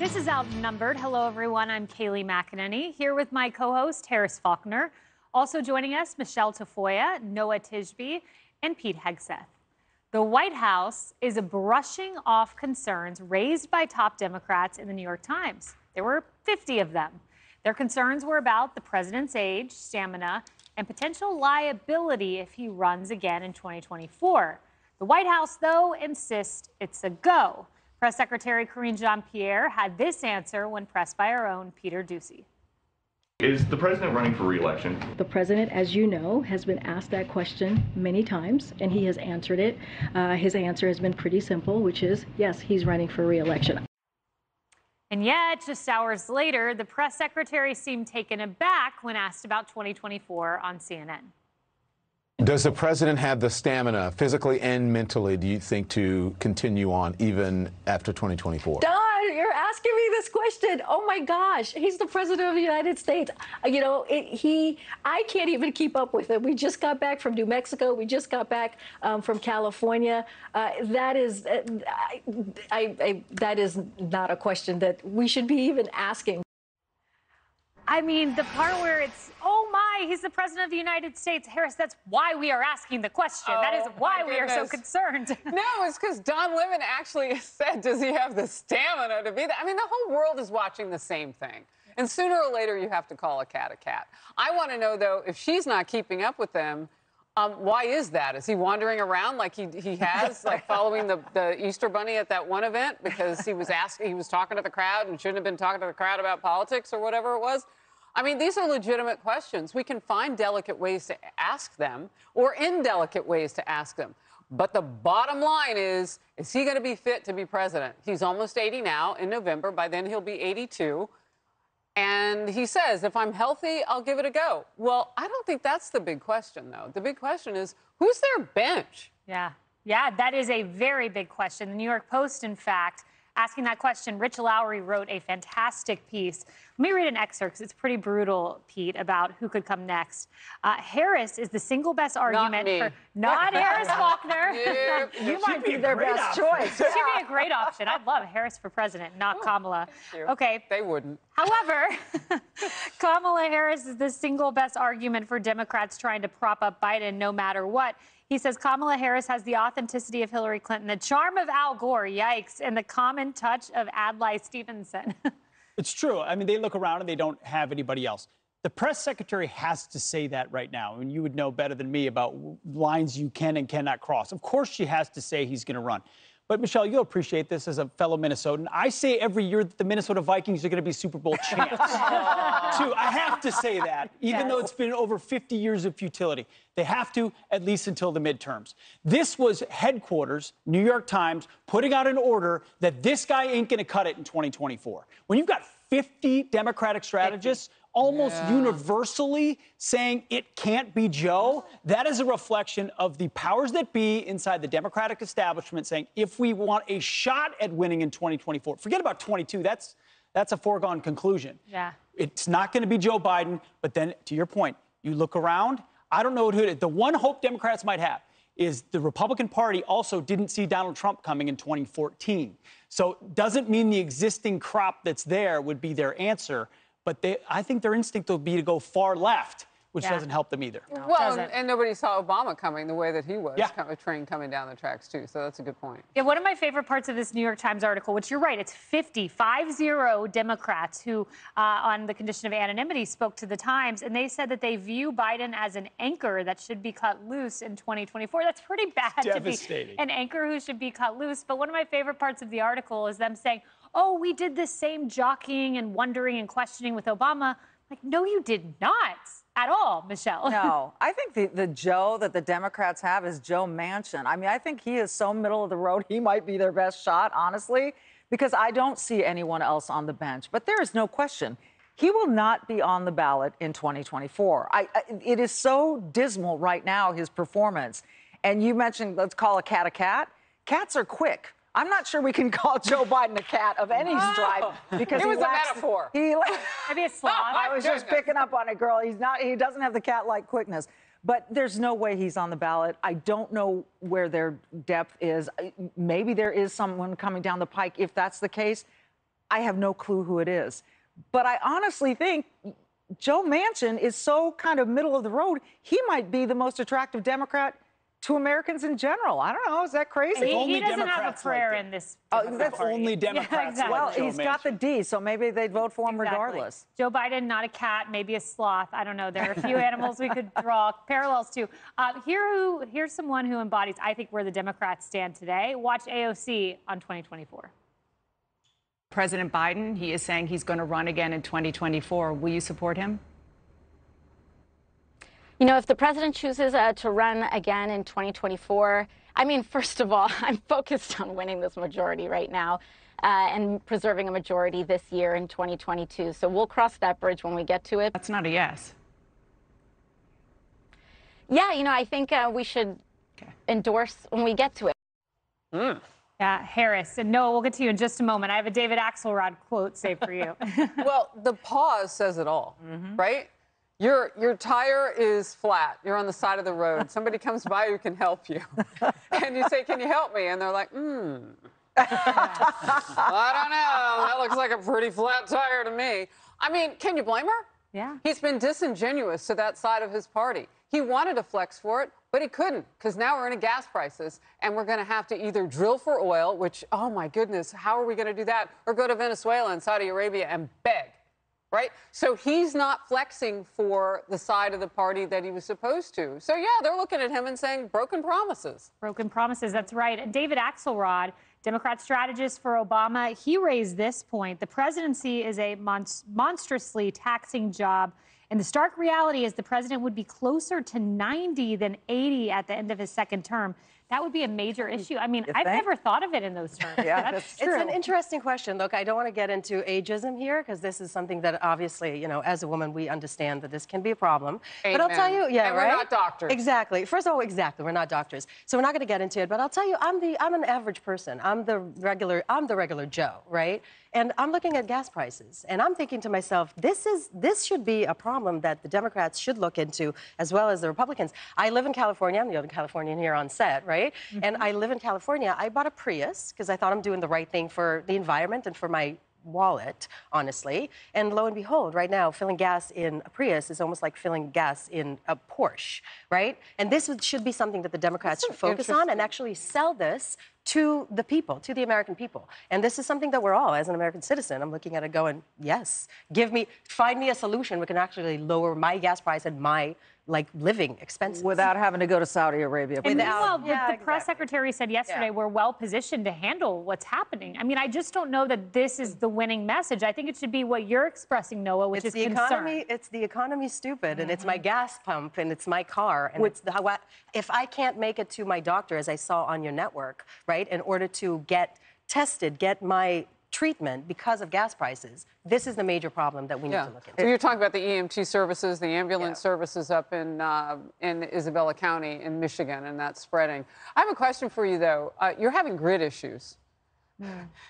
This is Outnumbered. Hello, everyone. I'm Kayleigh McEnany, here with my co-host, Harris Faulkner. Also joining us, Michele Tafoya, Noah Tishby, and Pete Hegseth. The White House is brushing off concerns raised by top Democrats in the New York Times. There were 50 of them. Their concerns were about the president's age, stamina, and potential liability if he runs again in 2024. The White House, though, insists it's a go. Press Secretary Karine Jean-Pierre had this answer when pressed by our own Peter Doocy. Is the president running for re-election? The president, as you know, has been asked that question many times, and he has answered it. His answer has been pretty simple, which is, yes, he's running for re-election. And yet, just hours later, the press secretary seemed taken aback when asked about 2024 on CNN. Does the president have the stamina, physically and mentally, do you think, to continue on even after 2024? Don, you're asking me this question. Oh, my gosh. He's the president of the United States. You know, I can't even keep up with him. We just got back from New Mexico. We just got back from California. That is not a question that we should be even asking. I mean, the part where it's, oh my, he's the president of the United States. Harris, that's why we are asking the question. That is why we are so concerned. No, it's because Don Lemon actually said, does he have the stamina to be that? I mean, the whole world is watching the same thing. And sooner or later, you have to call a cat a cat. I want to know, though, if she's not keeping up with them, why is that? Is he wandering around like he has, like following the Easter Bunny at that one event because he was talking to the crowd and shouldn't have been talking to the crowd about politics or whatever it was? I mean, these are legitimate questions. We can find delicate ways to ask them or indelicate ways to ask them. But the bottom line is he going to be fit to be president? He's almost 80 now in November. By then, he'll be 82. And he says, if I'm healthy, I'll give it a go. Well, I don't think that's the big question, though. The big question is, who's their bench? Yeah, that is a very big question. The New York Post, in fact, asking that question, Rich Lowry wrote a fantastic piece. Let me read an excerpt because it's pretty brutal, Pete, about who could come next. Harris is the single best argument for... Not Harris Faulkner. You might be their best choice. She'd be a great option. I'd love Harris for president, not Kamala. Okay. They wouldn't. However, Kamala Harris is the single best argument for Democrats trying to prop up Biden no matter what. He says Kamala Harris has the authenticity of Hillary Clinton, the charm of Al Gore, yikes, and the common touch of Adlai Stevenson. It's true. I mean, they look around and they don't have anybody else. The press secretary has to say that right now, and you would know better than me about lines you can and cannot cross. Of course she has to say he's going to run. But, Michele, you'll appreciate this as a fellow Minnesotan. I say every year that the Minnesota Vikings are going to be Super Bowl champs. I have to say that, even though it's been over 50 years of futility. They have to, at least until the midterms. This was headquarters, New York Times, putting out an order that this guy ain't going to cut it in 2024. When you've got 50 Democratic strategists almost universally saying it can't be Joe, that is a reflection of the powers that be inside the Democratic establishment saying if we want a shot at winning in 2024, forget about 22, that's a foregone conclusion. Yeah. It's not going to be Joe Biden, but then to your point, you look around, I don't know who it is. The one hope Democrats might have is the Republican Party also didn't see Donald Trump coming in 2014. So doesn't mean the existing crop that's there would be their answer. But I think their instinct will be to go far left, which doesn't help them either. No, well, and nobody saw Obama coming the way that he was, a train coming down the tracks, too. So that's a good point. Yeah, one of my favorite parts of this New York Times article, which you're right, it's 50 Democrats who, on the condition of anonymity, spoke to the Times, and they said that they view Biden as an anchor that should be cut loose in 2024. That's pretty bad to be an anchor who should be cut loose. But one of my favorite parts of the article is them saying, oh, we did the same jockeying and wondering and questioning with Obama. Like, no, you did not at all, Michele. No, I think the Joe that the Democrats have is Joe Manchin. I mean, I think he is so middle of the road. He might be their best shot, honestly, because I don't see anyone else on the bench. But there is no question. He will not be on the ballot in 2024. It is so dismal right now, his performance. And you mentioned, let's call a cat a cat. Cats are quick. I'm not sure we can call Joe Biden a cat of any stripe because it was a metaphor. Maybe a sloth. I was just picking up on it, girl. He doesn't have the cat-like quickness. But there's no way he's on the ballot. I don't know where their depth is. Maybe there is someone coming down the pike. If that's the case, I have no clue who it is. But I honestly think Joe Manchin is so kind of middle of the road. He might be the most attractive Democrat to Americans in general. I don't know. Is that crazy? He doesn't have a prayer in this. That's only Democrats. Exactly. Well, Joe he's got the D, so maybe they'd vote for him regardless. Joe Biden, not a cat, maybe a sloth. I don't know. There are a few animals we could draw parallels to. Here's someone who embodies, I think, where the Democrats stand today. Watch AOC on 2024. President Biden, he is saying he's going to run again in 2024. Will you support him? You know, if the president chooses to run again in 2024, I mean, first of all, I'm focused on winning this majority right now and preserving a majority this year in 2022. So we'll cross that bridge when we get to it. That's not a yes. Yeah, you know, I think we should endorse when we get to it. Yeah, Harris. And Noah, we'll get to you in just a moment. I have a David Axelrod quote saved for you. Well, the pause says it all, right? Your tire is flat. You're on the side of the road. Somebody comes by who can help you. And you say, can you help me? And they're like, I don't know. That looks like a pretty flat tire to me. I mean, can you blame her? Yeah. He's been disingenuous to that side of his party. He wanted to flex for it, but he couldn't, because now we're in a gas crisis, and we're going to have to either drill for oil, which, oh my goodness, how are we going to do that? Or go to Venezuela and Saudi Arabia and beg. Right? So he's not flexing for the side of the party that he was supposed to. So, yeah, they're looking at him and saying broken promises. Broken promises, that's right. And David Axelrod, Democrat strategist for Obama, he raised this point. The presidency is a monstrously taxing job. And the stark reality is the president would be closer to 90 than 80 at the end of his second term. That would be a major issue. I mean, I've never thought of it in those terms. Yeah, that's true. It's an interesting question. Look, I don't want to get into ageism here because this is something that obviously, you know, as a woman, we understand that this can be a problem. Amen. But I'll tell you, yeah, and right? We're not doctors. Exactly. First of all, exactly, we're not doctors. So we're not going to get into it. But I'll tell you, I'm an average person. I'm the regular Joe, right? And I'm looking at gas prices, and I'm thinking to myself, this should be a problem that the Democrats should look into, as well as the Republicans. I live in California. I'm the only Californian here on set, right? And I live in California. I bought a Prius because I thought I'm doing the right thing for the environment and for my wallet, honestly. And lo and behold, right now, filling gas in a Prius is almost like filling gas in a Porsche, right? And this should be something that the Democrats should focus on and actually sell this to the people, to the American people. And this is something that we're all, as an American citizen, I'm looking at it going, yes, find me a solution. We can actually lower my gas price and my living expenses. Without having to go to Saudi Arabia. And meanwhile, the press secretary said yesterday we're well positioned to handle what's happening. I mean, I just don't know that this is the winning message. I think it should be what you're expressing, Noah, which is concern. It's the economy, stupid, and it's my gas pump, and it's my car, and if I can't make it to my doctor, as I saw on your network, right, in order to get tested, get my treatment because of gas prices, this is the major problem that we need to look into. So you're talking about the EMT services, the ambulance services up in Isabella County in Michigan, and that's spreading. I have a question for you, though. You're having grid issues.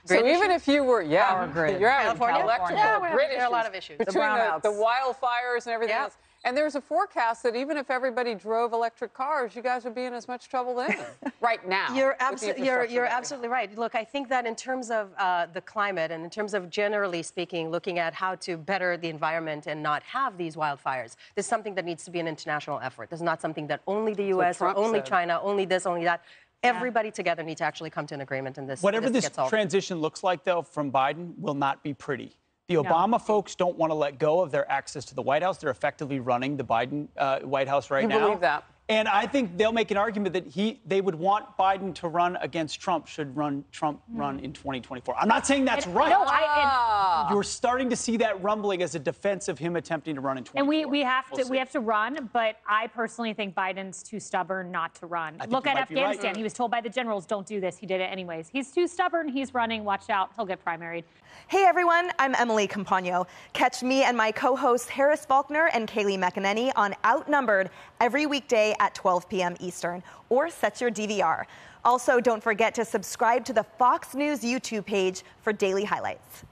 So even if you were, Power grid. you're having California? electrical grid issues. There are a lot of issues. Between the wildfires and everything else. And there's a forecast that even if everybody drove electric cars, you guys would be in as much trouble then. Right now. You're absolutely right. Look, I think that in terms of the climate and in terms of generally speaking, looking at how to better the environment and not have these wildfires, this is something that needs to be an international effort. This is not something that only the U.S. or only China, only this, only that. Everybody together needs to actually come to an agreement in this. Whatever this transition looks like, though, from Biden will not be pretty. The Obama folks don't want to let go of their access to the White House. They're effectively running the Biden White House right now. You believe that? And I think they'll make an argument that they would want Biden to run against Trump should Trump run in 2024. I'm not saying that's right. No, you're starting to see that rumbling as a defense of him attempting to run in 2024. And we have to run, but I personally think Biden's too stubborn not to run. Look at Afghanistan. Right. He was told by the generals, don't do this. He did it anyways. He's too stubborn. He's running. Watch out. He'll get primaried. Hey, everyone. I'm Emily Campagno. Catch me and my co-hosts Harris Faulkner and Kaylee McEnany on Outnumbered every weekday at 12 p.m. Eastern, or set your DVR. Also, don't forget to subscribe to the Fox News YouTube page for daily highlights.